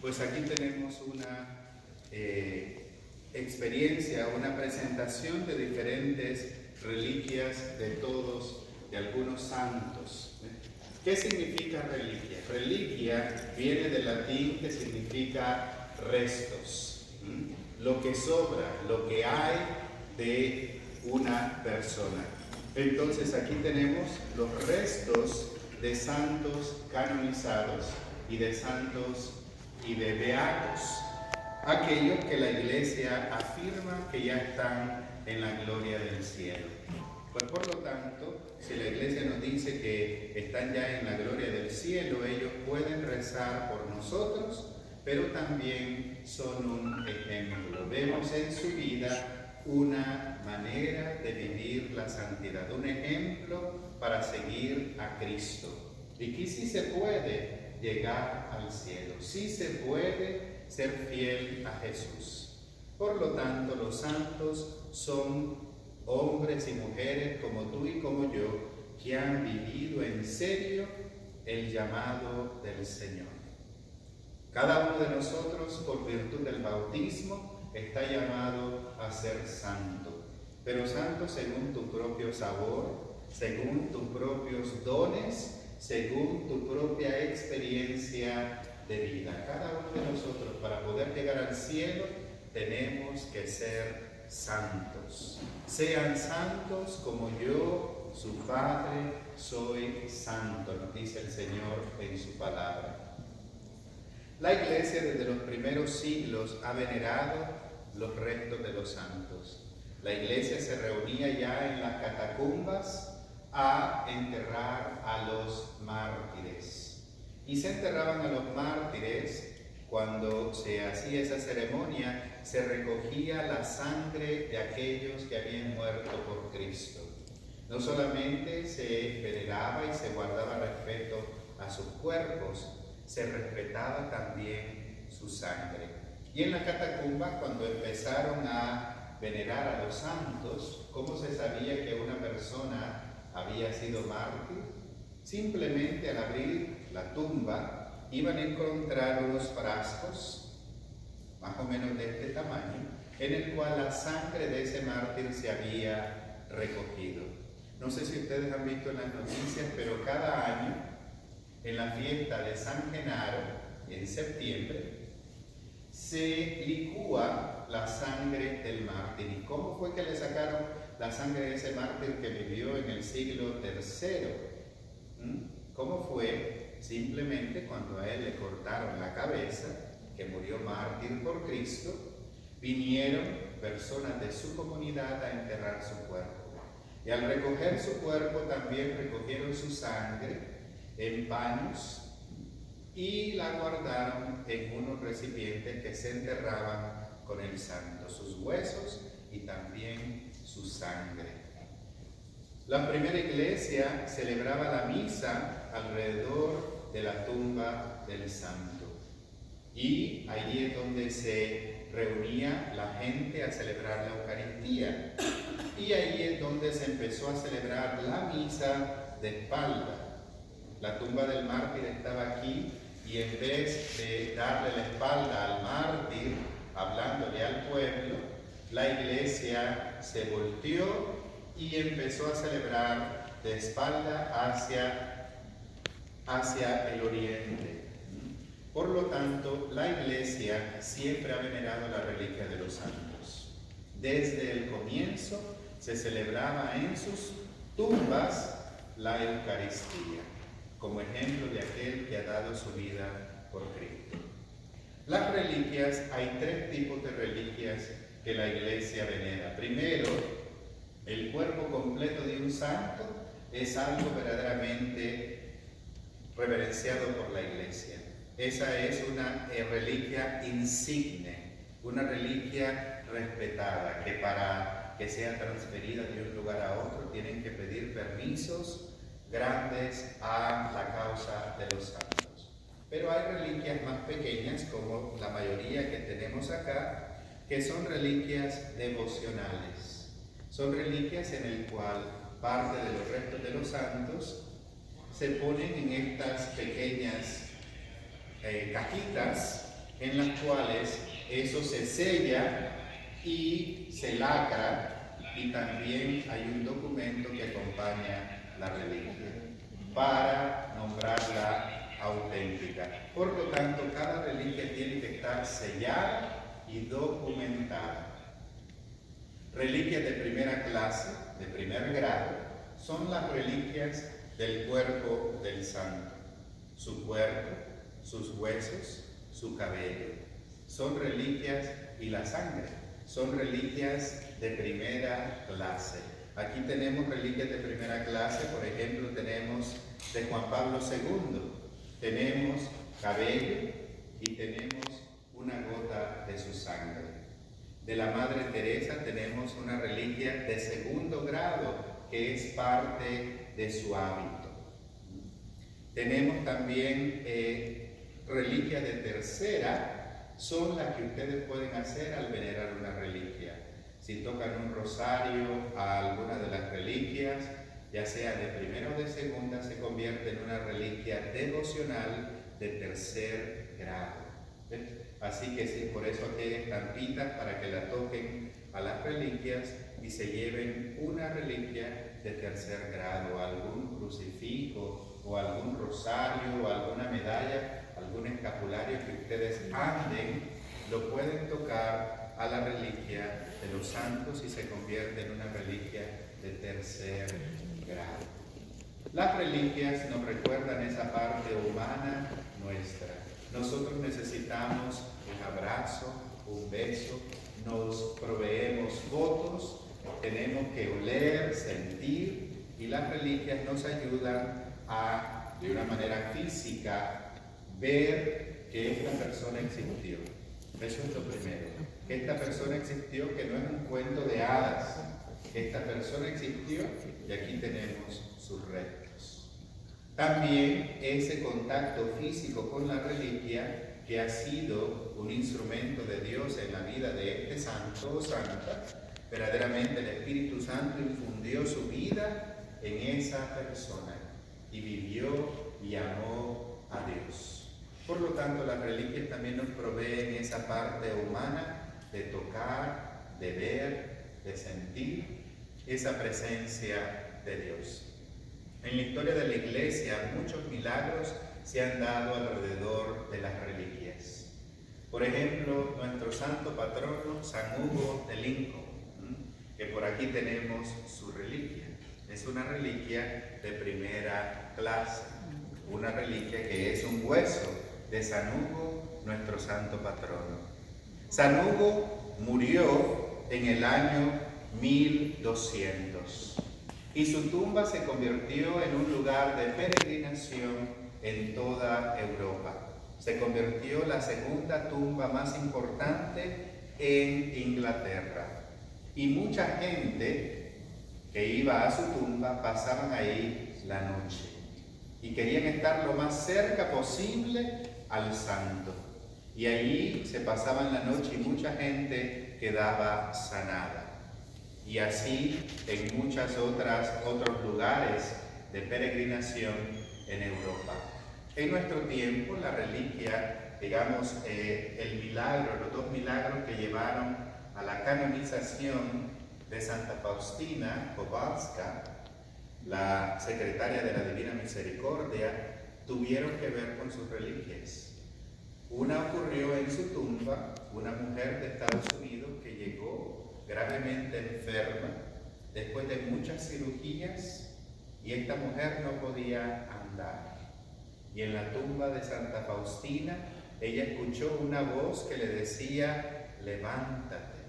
Pues aquí tenemos una experiencia, una presentación de diferentes reliquias de algunos santos. ¿Qué significa reliquia? Reliquia viene del latín que significa restos, lo que sobra, lo que hay de una persona. Entonces aquí tenemos los restos de santos canonizados y de santos y de beatos, aquellos que la Iglesia afirma que ya están en la gloria del cielo. Pues por lo tanto, si la Iglesia nos dice que están ya en la gloria del cielo, ellos pueden rezar por nosotros, pero también son un ejemplo. Vemos en su vida una manera de vivir la santidad, un ejemplo para seguir a Cristo. Y que sí se puede llegar al cielo, sí se puede ser fiel a Jesús. Por lo tanto, los santos son hombres y mujeres como tú y como yo, que han vivido en serio el llamado del Señor. Cada uno de nosotros, por virtud del bautismo, está llamado a ser santo, pero santo según tu propio sabor, según tus propios dones, según tu propia experiencia de vida. Cada uno de nosotros, para poder llegar al cielo, tenemos que ser santos. Sean santos como yo, su Padre, soy santo, nos dice el Señor en su palabra. La Iglesia desde los primeros siglos ha venerado los restos de los santos. La Iglesia se reunía ya en las catacumbas a enterrar a los mártires. Y se enterraban a los mártires cuando se hacía esa ceremonia, se recogía la sangre de aquellos que habían muerto por Cristo. No solamente se veneraba y se guardaba respeto a sus cuerpos, se respetaba también su sangre. Y en la catacumba, cuando empezaron a venerar a los santos, ¿cómo se sabía que una persona había sido mártir? Simplemente al abrir la tumba iban a encontrar unos frascos, más o menos de este tamaño, en el cual la sangre de ese mártir se había recogido. No sé si ustedes han visto en las noticias, pero cada año, en la fiesta de San Genaro, en septiembre, se licúa la sangre del mártir. ¿Y cómo fue que le sacaron la sangre de ese mártir que vivió en el siglo III? ¿Cómo fue? Simplemente cuando a él le cortaron la cabeza, que murió mártir por Cristo, vinieron personas de su comunidad a enterrar su cuerpo. Y al recoger su cuerpo también recogieron su sangre en paños y la guardaron en unos recipientes que se enterraban con el santo, sus huesos y también su sangre. La primera iglesia celebraba la misa alrededor de la tumba del santo. Y allí es donde se reunía la gente a celebrar la Eucaristía. Y allí es donde se empezó a celebrar la misa de espalda. La tumba del mártir estaba aquí y en vez de darle la espalda al mártir, hablándole al pueblo, la iglesia se volteó y empezó a celebrar de espalda hacia el oriente. Por lo tanto, la Iglesia siempre ha venerado la reliquia de los santos. Desde el comienzo se celebraba en sus tumbas la Eucaristía, como ejemplo de aquel que ha dado su vida por Cristo. Las reliquias, hay tres tipos de reliquias que la Iglesia venera. Primero, el cuerpo completo de un santo es algo verdaderamente reverenciado por la Iglesia. Esa es una reliquia insigne, una reliquia respetada, que para que sea transferida de un lugar a otro tienen que pedir permisos grandes a la causa de los santos. Pero hay reliquias más pequeñas, como la mayoría que tenemos acá, que son reliquias devocionales. Son reliquias en el cual parte de los restos de los santos se ponen en estas pequeñas cajitas en las cuales eso se sella y se lacra, y también hay un documento que acompaña la reliquia para nombrarla auténtica. Por lo tanto, cada reliquia tiene que estar sellada y documentada. Reliquias de primera clase, de primer grado, son las reliquias del cuerpo del santo. Su cuerpo, sus huesos, su cabello. Son reliquias, y la sangre, son reliquias de primera clase. Aquí tenemos reliquias de primera clase, por ejemplo, tenemos de Juan Pablo II, tenemos cabello y tenemos una gota de su sangre. De la Madre Teresa tenemos una reliquia de segundo grado, que es parte de su hábito. Tenemos también reliquias de tercera, son las que ustedes pueden hacer al venerar una reliquia. Si tocan un rosario a alguna de las reliquias, ya sea de primera o de segunda, se convierte en una reliquia devocional de tercer grado. ¿Ves? Así que sí, por eso aquí hay estampitas para que la toquen a las reliquias y se lleven una reliquia de tercer grado, algún crucifijo o algún rosario o alguna medalla, algún escapulario que ustedes anden, lo pueden tocar a la reliquia de los santos y se convierte en una reliquia de tercer grado. Las reliquias nos recuerdan esa parte humana nuestra. Nosotros necesitamos un abrazo, un beso, nos proveemos votos, tenemos que oler, sentir, y las reliquias nos ayudan a, de una manera física, ver que esta persona existió. Eso es lo primero. Que esta persona existió, que no es un cuento de hadas. Esta persona existió y aquí tenemos sus restos. También ese contacto físico con la reliquia, que ha sido un instrumento de Dios en la vida de este santo o santa. Verdaderamente el Espíritu Santo infundió su vida en esa persona y vivió y amó a Dios. Por lo tanto, las reliquias también nos proveen esa parte humana de tocar, de ver, de sentir esa presencia de Dios. En la historia de la Iglesia, muchos milagros se han dado alrededor de las reliquias. Por ejemplo, nuestro santo patrono, San Hugo de Lincoln, que por aquí tenemos su reliquia. Es una reliquia de primera clase, una reliquia que es un hueso de San Hugo, nuestro santo patrono. San Hugo murió en el año 1200 y su tumba se convirtió en un lugar de peregrinación en toda Europa. Se convirtió la segunda tumba más importante en Inglaterra. Y mucha gente que iba a su tumba pasaban ahí la noche y querían estar lo más cerca posible al santo. Y allí se pasaban la noche y mucha gente quedaba sanada. Y así en muchos otros lugares de peregrinación en Europa. En nuestro tiempo, la reliquia, digamos, el milagro, los dos milagros que llevaron a la canonización de Santa Faustina Kowalska, la secretaria de la Divina Misericordia, tuvieron que ver con sus reliquias. Una ocurrió en su tumba, una mujer de Estados Unidos que llegó gravemente enferma después de muchas cirugías, y esta mujer no podía andar. Y en la tumba de Santa Faustina, ella escuchó una voz que le decía: levántate.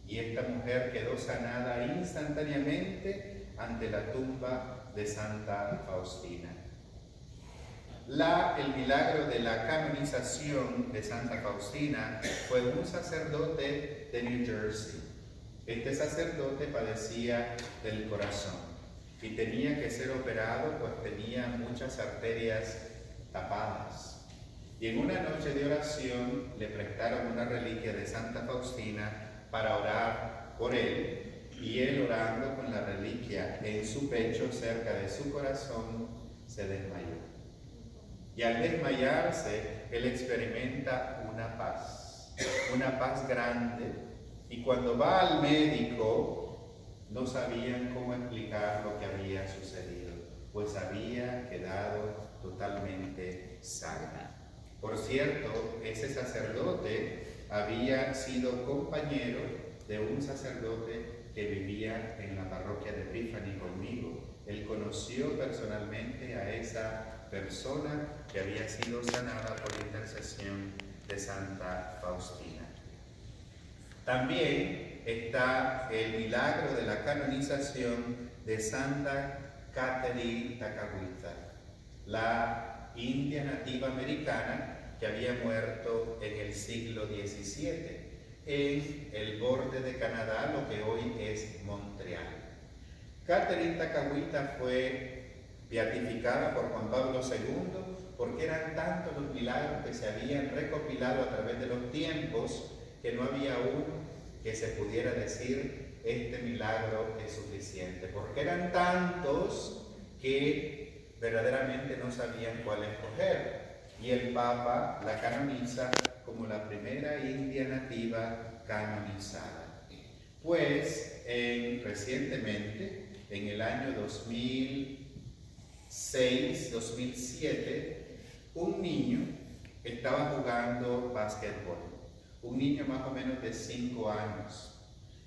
Y esta mujer quedó sanada instantáneamente ante la tumba de Santa Faustina. El milagro de la canonización de Santa Faustina fue un sacerdote de New Jersey. Este sacerdote padecía del corazón y tenía que ser operado, pues tenía muchas arterias tapadas. Y en una noche de oración le prestaron una reliquia de Santa Faustina para orar por él, y él, orando con la reliquia en su pecho, cerca de su corazón, se desmayó. Y al desmayarse, él experimenta una paz grande, y cuando va al médico no sabían cómo explicar lo que había sucedido, pues había quedado totalmente sano. Por cierto, ese sacerdote había sido compañero de un sacerdote que vivía en la parroquia de Epífani conmigo. Él conoció personalmente a esa persona que había sido sanada por la intercesión de Santa Faustina. También está el milagro de la canonización de Santa Catherine Takakwitha, la india nativa americana que había muerto en el siglo XVII en el borde de Canadá, lo que hoy es Montreal. Catherine Takakwitha fue beatificada por Juan Pablo II porque eran tantos los milagros que se habían recopilado a través de los tiempos que no había uno que se pudiera decir este milagro es suficiente, porque eran tantos que verdaderamente no sabían cuál escoger. Y el Papa la canoniza como la primera india nativa canonizada. Pues recientemente, en el año 2006-2007, un niño estaba jugando básquetbol, un niño más o menos de 5 años,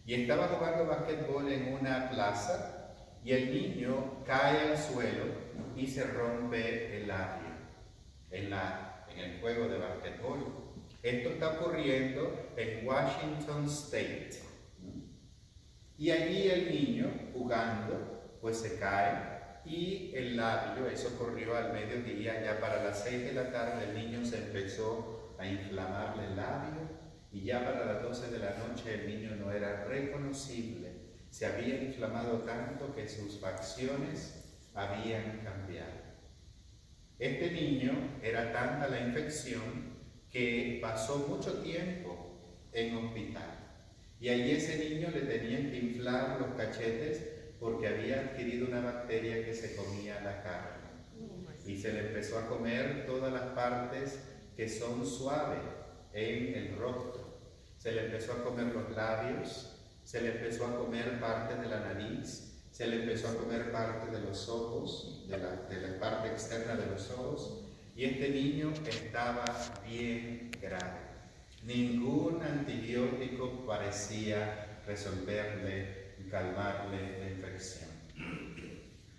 y estaba jugando básquetbol en una plaza, y el niño cae al suelo y se rompe el labio en el juego de básquetbol. Esto está ocurriendo en Washington State. Y allí el niño, jugando, pues se cae y el labio, eso ocurrió al mediodía, ya para las 6 de la tarde el niño se empezó a inflamarle el labio, y ya para las 12 de la noche el niño no era reconocible. Se había inflamado tanto que sus facciones habían cambiado. Este niño, era tanta la infección que pasó mucho tiempo en hospital. Y allí ese niño le tenían que inflar los cachetes porque había adquirido una bacteria que se comía la carne. Y se le empezó a comer todas las partes que son suaves en el rostro. Se le empezó a comer los labios, se le empezó a comer parte de la nariz, se le empezó a comer parte de los ojos, de la parte externa de los ojos, y este niño estaba bien grave. Ningún antibiótico parecía resolverle y calmarle la infección.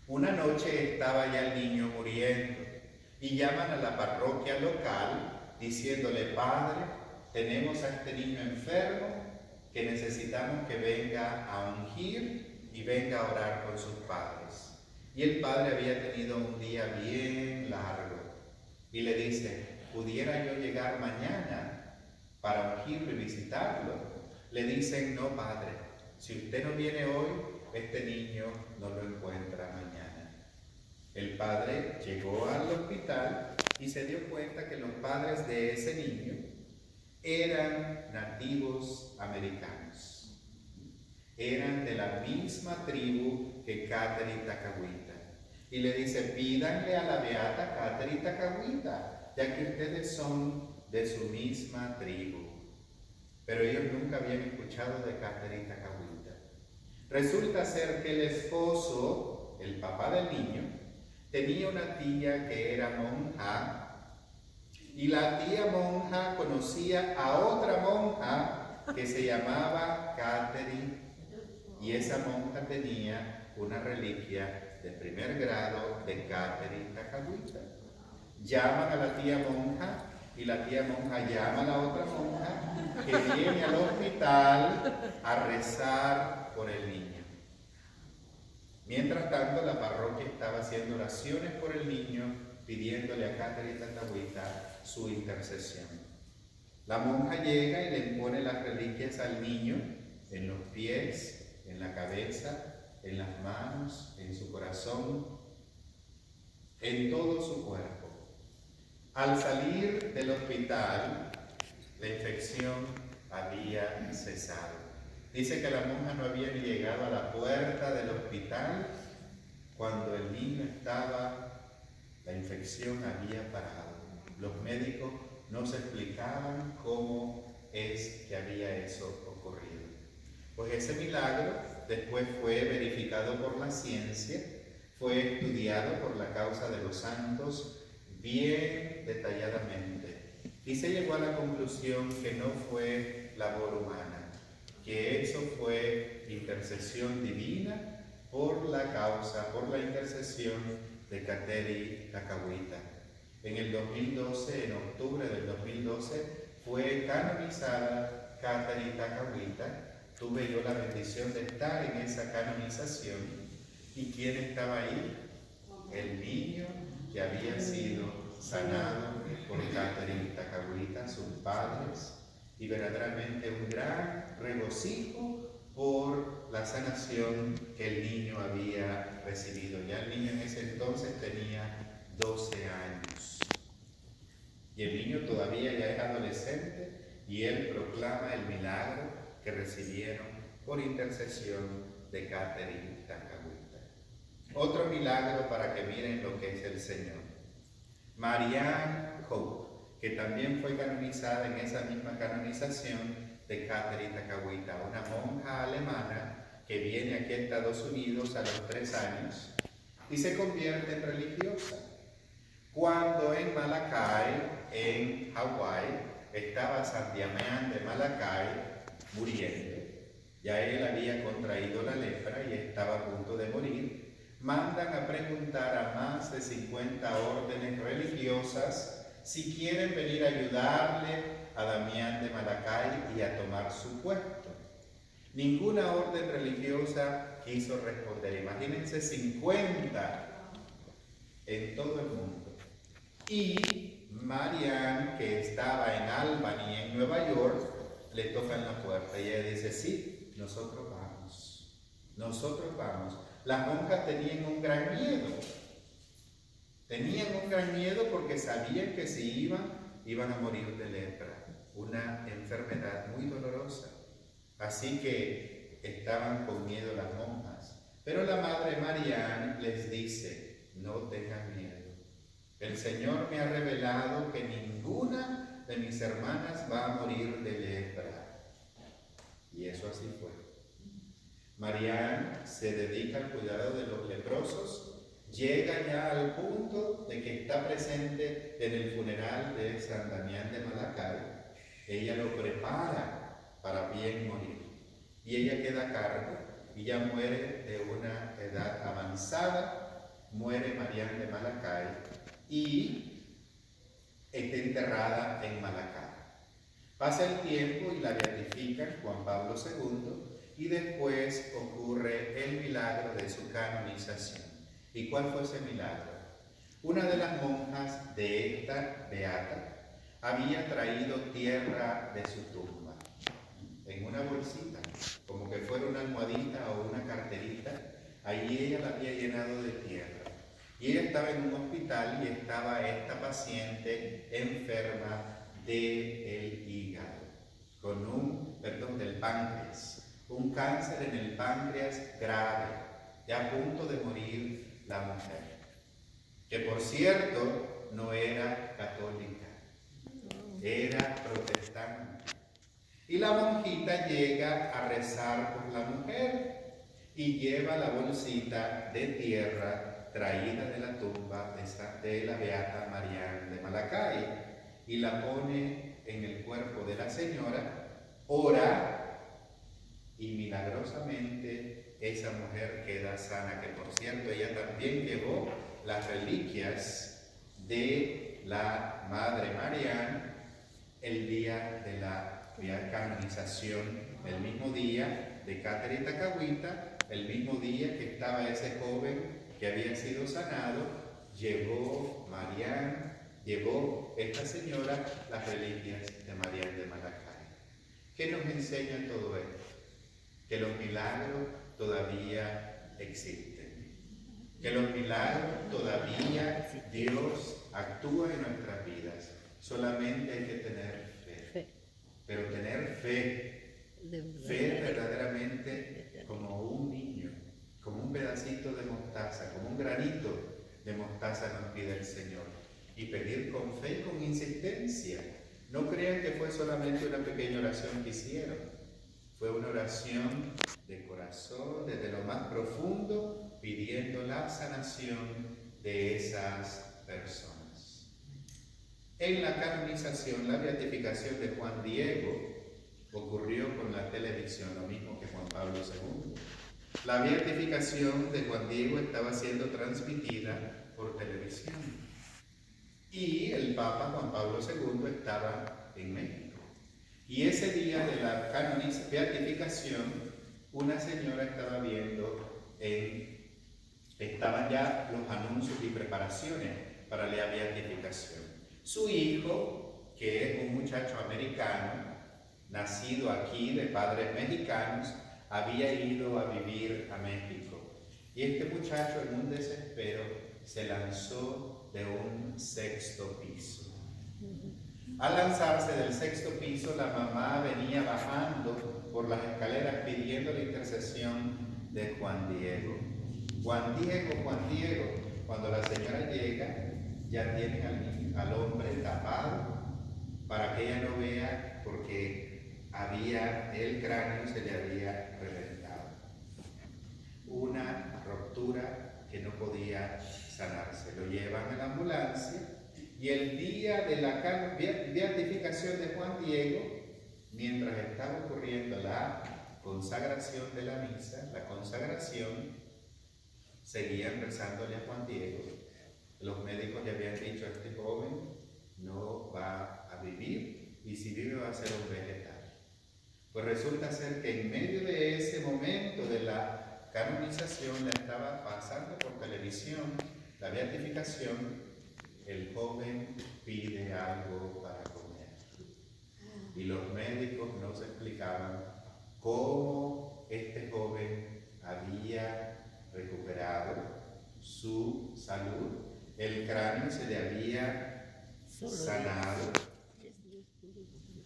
Una noche estaba ya el niño muriendo y llaman a la parroquia local diciéndole: Padre, tenemos a este niño enfermo que necesitamos que venga a ungir y venga a orar con sus padres. Y el padre había tenido un día bien largo y le dice: ¿pudiera yo llegar mañana para ungirlo y visitarlo? Le dicen: no, padre, si usted no viene hoy, este niño no lo encuentra mañana. El padre llegó al hospital y se dio cuenta que los padres de ese niño eran nativos americanos. Eran de la misma tribu que Catherine Takakwitha. Y le dice: pídanle a la beata Catherine Takakwitha, ya que ustedes son de su misma tribu. Pero ellos nunca habían escuchado de Catherine Takakwitha. Resulta ser que el esposo, el papá del niño, tenía una tía que era monja, y la tía monja conocía a otra monja que se llamaba Catherine. Y esa monja tenía una reliquia de primer grado de Catherine Takakwitha. Llaman a la tía monja y la tía monja llama a la otra monja que viene al hospital a rezar por el niño. Mientras tanto, la parroquia estaba haciendo oraciones por el niño, pidiéndole a Catherine Takakwitha su intercesión. La monja llega y le pone las reliquias al niño en los pies, en la cabeza, en las manos, en su corazón, en todo su cuerpo. Al salir del hospital, la infección había cesado. Dice que la monja no había ni llegado a la puerta del hospital cuando el niño estaba, la infección había parado. Los médicos no se explicaban cómo es que había eso ocurrido. Pues ese milagro después fue verificado por la ciencia, fue estudiado por la causa de los santos bien detalladamente y se llegó a la conclusión que no fue labor humana, que eso fue intercesión divina por la causa, por la intercesión de Kateri Takahuita. En el 2012, en octubre del 2012, fue canonizada Kateri Takahuita. Tuve yo la bendición de estar en esa canonización. ¿Y quién estaba ahí? El niño que había sido sanado por Kateri Takahuita, sus padres, y verdaderamente un gran regocijo por la sanación que el niño había recibido. Ya el niño en ese entonces tenía 12 años. Y el niño todavía ya es adolescente y él proclama el milagro que recibieron por intercesión de Kateri Takahuita. Otro milagro para que miren lo que es el Señor. Marianne Hope, que también fue canonizada en esa misma canonización de Kateri Takahuita, una monja alemana que viene aquí a Estados Unidos a los 3 años y se convierte en religiosa. Cuando en Malakai, en Hawái, estaba San Damián de Malakai muriendo, ya él había contraído la lepra y estaba a punto de morir, mandan a preguntar a más de 50 órdenes religiosas si quieren venir a ayudarle a Damián de Malakai y a tomar su puesto. Ninguna orden religiosa quiso responder. Imagínense 50 en todo el mundo. Y Marianne, que estaba en Albany, en Nueva York, le tocan la puerta y ella dice, sí, nosotros vamos, nosotros vamos. Las monjas tenían un gran miedo porque sabían que si iban a morir de lepra, una enfermedad muy dolorosa. Así que estaban con miedo las monjas. Pero la Madre Marianne les dice, no tengan miedo. El Señor me ha revelado que ninguna de mis hermanas va a morir de lepra. Y eso así fue. Marianne se dedica al cuidado de los leprosos, llega ya al punto de que está presente en el funeral de San Damián de Malakai. Ella lo prepara para bien morir. Y ella queda a cargo y ya muere de una edad avanzada, muere Marianne de Malakai y está enterrada en Malakai. Pasa el tiempo y la beatifican Juan Pablo II y después ocurre el milagro de su canonización. ¿Y cuál fue ese milagro? Una de las monjas de esta beata había traído tierra de su tumba en una bolsita, como que fuera una almohadita o una carterita. Allí ella la había llenado de tierra. Y ella estaba en un hospital y estaba esta paciente enferma del hígado, del páncreas, un cáncer en el páncreas grave, ya a punto de morir la mujer, que por cierto no era católica, era protestante. Y la monjita llega a rezar por la mujer y lleva la bolsita de tierra traída de la tumba de la beata Marianne de Malakai y la pone en el cuerpo de la señora, ora y milagrosamente esa mujer queda sana, que por cierto ella también llevó las reliquias de la Madre Marianne el día de la canonización, el mismo día de Kateri Takahuita, el mismo día que estaba ese joven que había sido sanado, llevó esta señora las reliquias de Marianne de Malakai. ¿Qué nos enseña todo esto? Que los milagros todavía existen, que los milagros todavía Dios actúa en nuestras vidas. Solamente hay que tener fe. Pero tener fe verdaderamente como un niño, como un pedacito de mostaza, como un granito de mostaza nos pide el Señor. Y pedir con fe y con insistencia No crean que fue solamente una pequeña oración que hicieron. Fue una oración de corazón, desde lo más profundo, pidiendo la sanación de esas personas. En la canonización, la beatificación de Juan Diego ocurrió con la televisión, lo mismo que Juan Pablo II. La beatificación de Juan Diego estaba siendo transmitida por televisión. Y el Papa Juan Pablo II estaba en México. Y ese día de la beatificación, una señora estaba viendo, estaban ya los anuncios y preparaciones para la beatificación. Su hijo, que es un muchacho americano, nacido aquí de padres mexicanos, había ido a vivir a México. Y este muchacho, en un desespero, se lanzó de un sexto piso. Al lanzarse del sexto piso, la mamá venía bajando por las escaleras pidiendo la intercesión de Juan Diego. Juan Diego, Juan Diego. Cuando la señora llega, ya tienen al hombre tapado para que ella no vea, porque el cráneo se le había reventado. Una ruptura que no podía sanarse. Lo llevan a la ambulancia y el día de la beatificación de Juan Diego, mientras estaba ocurriendo la consagración de la misa, seguían rezándole a Juan Diego. Los médicos le habían dicho a este joven: no va a vivir, y si vive va a ser un vegetal. Pues resulta ser que en medio de ese momento de la canonización, la estaba pasando por televisión, la beatificación, el joven pide algo para comer. Y los médicos no se explicaban cómo este joven había recuperado su salud, el cráneo se le había sanado,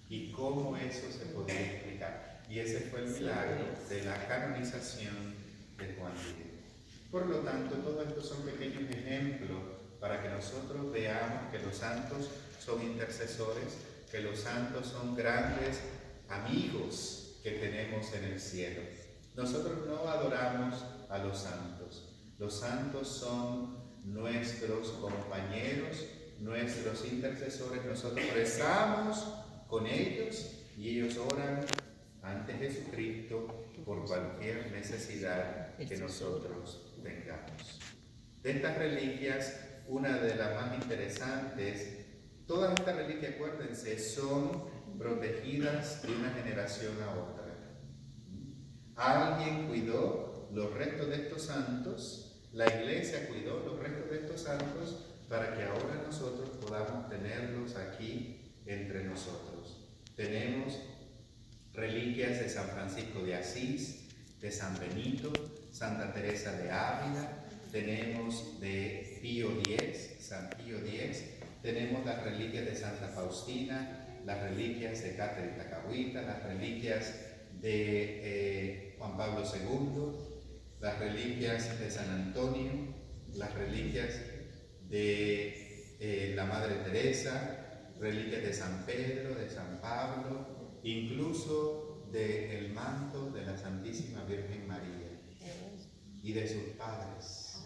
y cómo eso se podía explicar. Y ese fue el milagro de la canonización de Juan Diego. Por lo tanto, todo esto son pequeños ejemplos para que nosotros veamos que los santos son intercesores, que los santos son grandes amigos que tenemos en el cielo. Nosotros no adoramos a los santos son nuestros compañeros, nuestros intercesores. Nosotros rezamos con ellos y ellos oran ante Jesucristo por cualquier necesidad que nosotros tengamos. De estas reliquias, una de las más interesantes, todas estas reliquias, acuérdense, son protegidas de una generación a otra. Alguien cuidó los restos de estos santos, la iglesia cuidó los restos de estos santos para que ahora nosotros podamos tenerlos aquí entre nosotros. Tenemos reliquias de San Francisco de Asís, de San Benito, Santa Teresa de Ávila, tenemos de Pío X, San Pío X, tenemos las reliquias de Santa Faustina, las reliquias de Catherine Takahuita, las reliquias de Juan Pablo II, las reliquias de San Antonio, las reliquias de la Madre Teresa, reliquias de San Pedro, de San Pablo, incluso del manto de la Santísima Virgen María y de sus padres,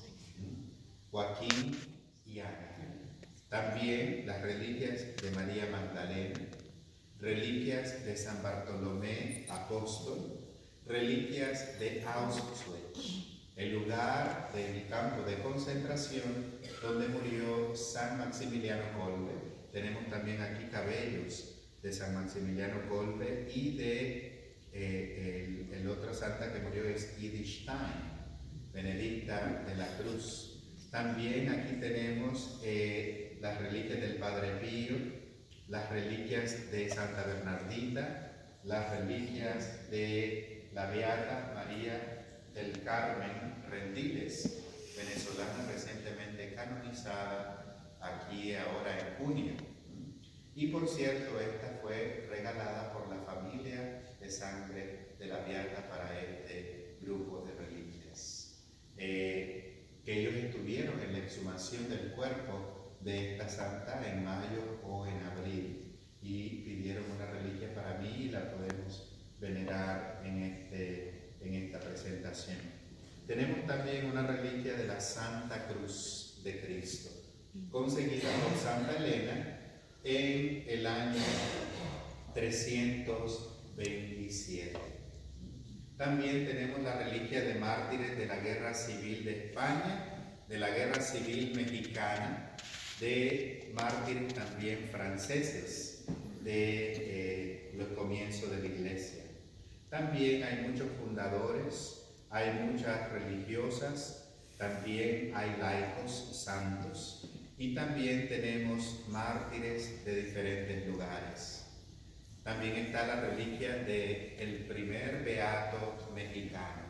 Joaquín y Ana. También las reliquias de María Magdalena, reliquias de San Bartolomé Apóstol, reliquias de Auschwitz, el lugar del campo de concentración donde murió San Maximiliano Kolbe. Tenemos también aquí cabellos de San Maximiliano Kolbe y de el otro santa que murió es Edith Stein, Benedicta de la Cruz. También aquí tenemos las reliquias del Padre Pío, las reliquias de Santa Bernardita, las reliquias de la Beata María del Carmen Rendiles, venezolana recientemente canonizada aquí ahora en junio. Y por cierto, esta fue regalada por la familia de sangre de la Beata para este grupo de reliquias. Que ellos estuvieron en la exhumación del cuerpo de esta santa en mayo o en abril. y pidieron una reliquia para mí y la podemos venerar en esta presentación. Tenemos también una reliquia de la Santa Cruz de Cristo, conseguida por Santa Elena en el año 327. También tenemos la reliquia de mártires de la Guerra Civil de España, de la Guerra Civil Mexicana, de mártires también franceses de los comienzos de la Iglesia. También hay muchos fundadores, hay muchas religiosas, también hay laicos santos y también tenemos mártires de diferentes lugares. También está la reliquia del primer beato mexicano.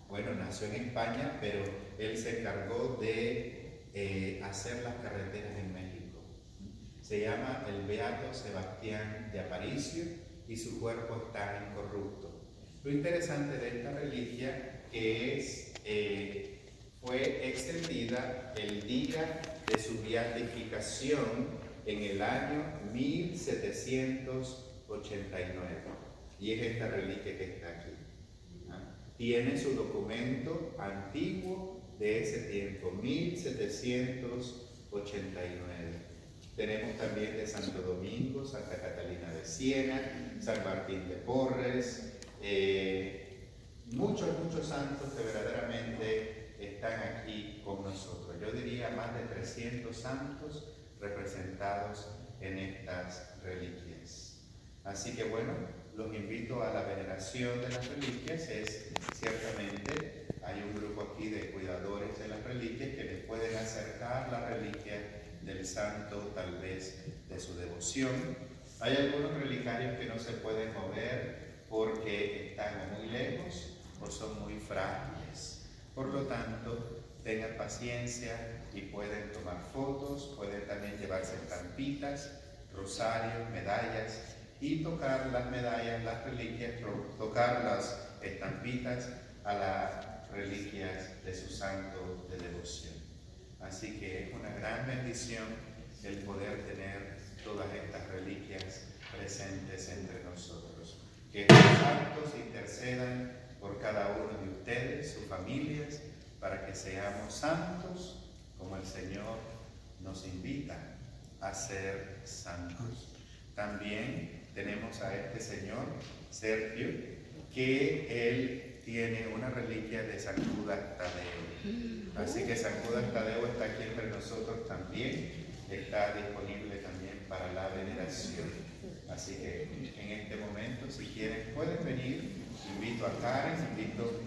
Bueno, nació en España, pero él se encargó de hacer las carreteras en México. Se llama el beato Sebastián de Aparicio y su cuerpo está incorrupto. Lo interesante de esta reliquia es fue extendida el día de su beatificación en el año 1789 y es esta reliquia que está aquí. Tiene su documento antiguo de ese tiempo, 1789. Tenemos también de Santo Domingo, Santa Catalina de Siena, San Martín de Porres, muchos santos que verdaderamente están aquí con nosotros. Yo diría más de 300 santos representados en estas reliquias. Así que bueno, los invito a la veneración de las reliquias. Ciertamente hay un grupo aquí de cuidadores de las reliquias que les pueden acercar la reliquia del santo, tal vez de su devoción. Hay algunos relicarios que no se pueden mover porque están muy lejos o son muy frágiles. Por lo tanto, tengan paciencia y pueden tomar fotos, pueden también llevarse estampitas, rosarios, medallas y tocar las medallas, las reliquias, tocar las estampitas a las reliquias de su santo de devoción. Así que es una gran bendición el poder tener todas estas reliquias presentes entre nosotros. Que estos santos intercedan por cada uno de ustedes, sus familias, para que seamos santos como el Señor nos invita a ser santos. También tenemos a este señor, Sergio, que él tiene una reliquia de San Judas Tadeo. Así que San Judas Tadeo está aquí entre nosotros también, está disponible también para la veneración. Así que en este momento, si quieren, pueden venir. Invito a Karen, invito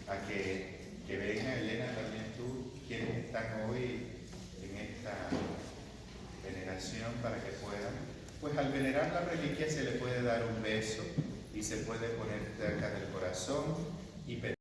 a que venga Elena, también tú, quienes están hoy en esta veneración, para que puedan. Pues al venerar la reliquia se le puede dar un beso y se puede poner cerca del corazón y pedir